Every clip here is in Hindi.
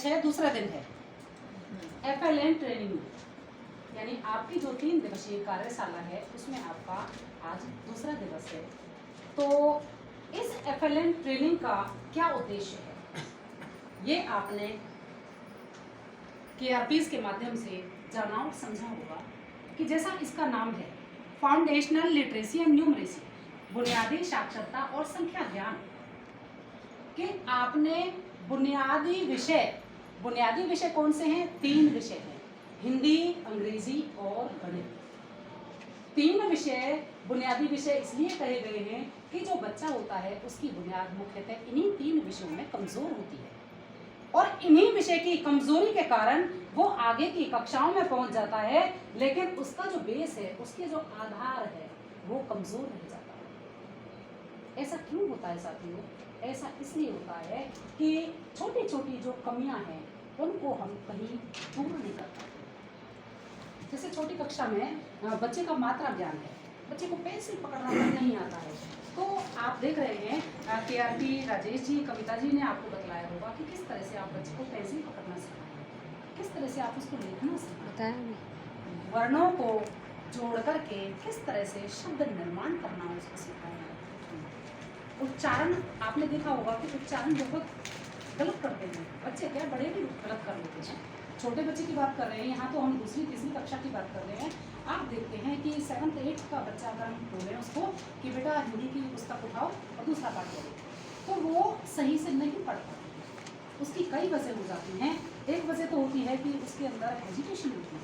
बैच है, दूसरा दिन है FLN ट्रेनिंग, यानी आपकी जो 3 दिवसीय कार्यशाला है उसमें आपका आज दूसरा दिवस है। तो इस FLN ट्रेनिंग का क्या उद्देश्य है, ये आपने KRPs के माध्यम से जाना और समझा होगा कि जैसा इसका नाम है फाउंडेशनल लिटरेसी एंड न्यूमरेसी, बुनियादी साक्षरता और संख्या ज्ञान, कि आपने बुनियादी विषय कौन से हैं? 3 विषय हैं, हिंदी, अंग्रेजी और गणित। 3 विषय बुनियादी विषय इसलिए कहे गए हैं कि जो बच्चा होता है उसकी बुनियाद मुख्यतः इन्हीं 3 विषयों में कमजोर होती है और इन्हीं विषय की कमजोरी के कारण वो आगे की कक्षाओं में पहुंच जाता है, लेकिन उसका जो बेस है, उसके जो आधार है वो कमजोर रह जाता है। ऐसा क्यों होता है साथियों? ऐसा इसलिए होता है कि छोटी छोटी जो कमियां हैं उनको हम कहीं पूर्ण नहीं कर पाते। जैसे छोटी कक्षा में बच्चे का मात्रा ज्ञान है, बच्चे को पेंसिल पकड़ना नहीं आता है, तो आप देख रहे हैं KRP राजेश जी, कविता जी ने आपको बतलाया होगा कि किस तरह से आप बच्चे को पेंसिल पकड़ना सिखाएं, किस तरह से आप उसको लिखना सिखाएं, वर्णों को जोड़ करके किस तरह से शब्द निर्माण करना उसको सिखाएं। उच्चारण आपने देखा होगा कि उच्चारण बहुत गलत करते हैं बच्चे, क्या बड़े भी गलत कर लेते हैं। छोटे बच्चे की बात कर रहे हैं, यहाँ तो हम दूसरी तीसरी कक्षा की बात कर रहे हैं। आप देखते हैं कि 7th 8th का बच्चा अगर हम बोलें उसको कि बेटा हिंदी की पुस्तक उठाओ और दूसरा पाठ करो, तो वो सही से नहीं पढ़ पाता। उसकी कई वजह हो जाती हैं। एक वजह तो होती है कि उसके अंदर हेजिटेशन होती है,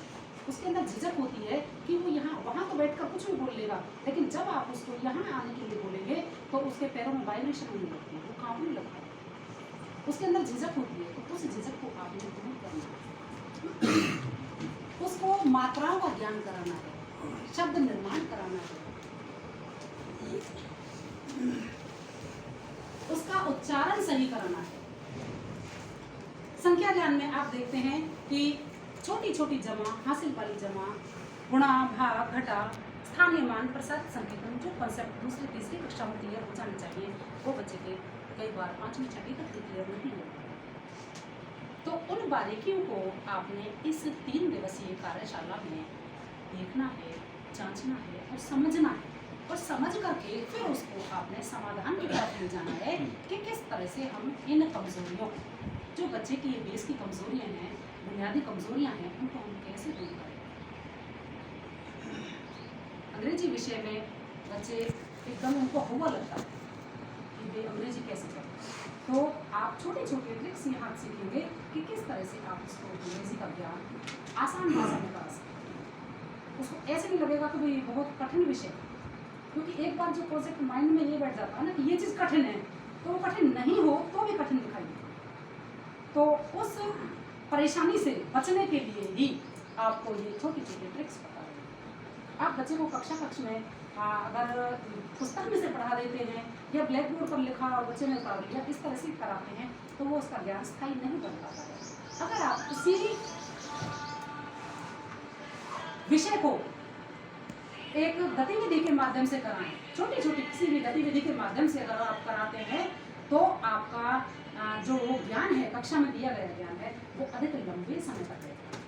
उसके अंदर झिझक होती है कि वो वहाँ तो बैठकर कुछ भी बोल लेगा, लेकिन जब आप उसको यहाँ आने के लिए बोलेंगे तो उसके पैरों में वाइब्रेशन होने लगती है, वो कांपने लगता है, उसके अंदर झिझक होती है। तो उस झिझक को आपने दूर करना है, उसको मात्राओं का ज्ञान कराना है, शब्द निर्माण कराना है, उसका उच्चारण सही कराना है। संख्या ज्ञान में आप देखते हैं कि छोटी छोटी जमा, हासिल वाली जमा, गुणा, भाग, घटा, स्थानीय मान, प्रसाद संकेतन, जो कॉन्सेप्ट दूसरी तीसरी कक्षा में क्लियर हो जाने चाहिए वो बच्चे के कई बार 5वीं 6वीं तक क्लियर नहीं होता। तो उन बारीकियों को आपने इस 3 दिवसीय कार्यशाला में देखना है, जांचना है और समझना है, और समझ करके फिर उसको आपने समाधान की तरफ ले जाना है कि किस तरह से हम इन कमजोरियों, जो बच्चे की ये बेस की कमजोरियां हैं, बुनियादी कमजोरियां हैं, उनको हम कैसे दूर करें। अंग्रेजी विषय में बच्चे एकदम उनको हुआ लगता है कि वे अंग्रेजी कैसे करें, तो आप छोटे छोटे ट्रिक्स यहाँ सीखेंगे कि किस तरह से आप उसको अंग्रेजी का ज्ञान आसान भाषा में करा सकते। उसको ऐसे नहीं लगेगा कि भाई बहुत कठिन विषय है, क्योंकि एक बार जो प्रोजेक्ट माइंड में ये बैठ जाता है ना कि ये चीज़ कठिन है, तो वो कठिन नहीं हो तो भी कठिन दिखाई देगा। तो उस परेशानी से बचने के लिए ही आपको ये छोटी छोटी ट्रिक्स बता रहे हैं। आप बच्चे को कक्षा में अगर पुस्तक में से पढ़ा देते हैं या ब्लैक बोर्ड पर लिखा और बच्चे ने उतार लिया, इस तरह से कराते हैं तो वो उसका ज्ञान स्थायी नहीं बन पाता है। अगर आप उसी विषय को एक गतिविधि के माध्यम से कराएं, छोटी छोटी किसी भी गतिविधि के माध्यम से अगर आप कराते हैं तो आपका जो ज्ञान है, कक्षा में दिया गया ज्ञान है, वो अधिक लंबे समय तक रहता है,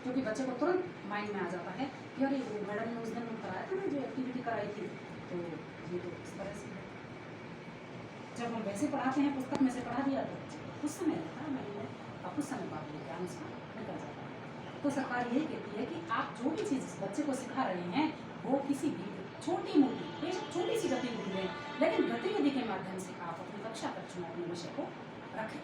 क्योंकि बच्चे को तुरंत माइंड में आ जाता है कि अरे वो मैडम ने उस दिन कराया था ना, जो एक्टिविटी कराई थी, तो ये तो इस तरह से। जब हम वैसे पढ़ाते हैं, पुस्तक में से पढ़ा दिया तो कुछ समय रहता है माइंड में, और कुछ समय बाद वो ज्ञान उसमें निकल जाता है। तो सरकार यही कहती है कि आप जो भी चीज़ बच्चे को सिखा रहे हैं वो किसी भी छोटी मोटी, बेशक छोटी सी गतिविधि है, लेकिन गतिविधि के माध्यम से आप अपनी कक्षा कक्षा में अपने विषय को रखें।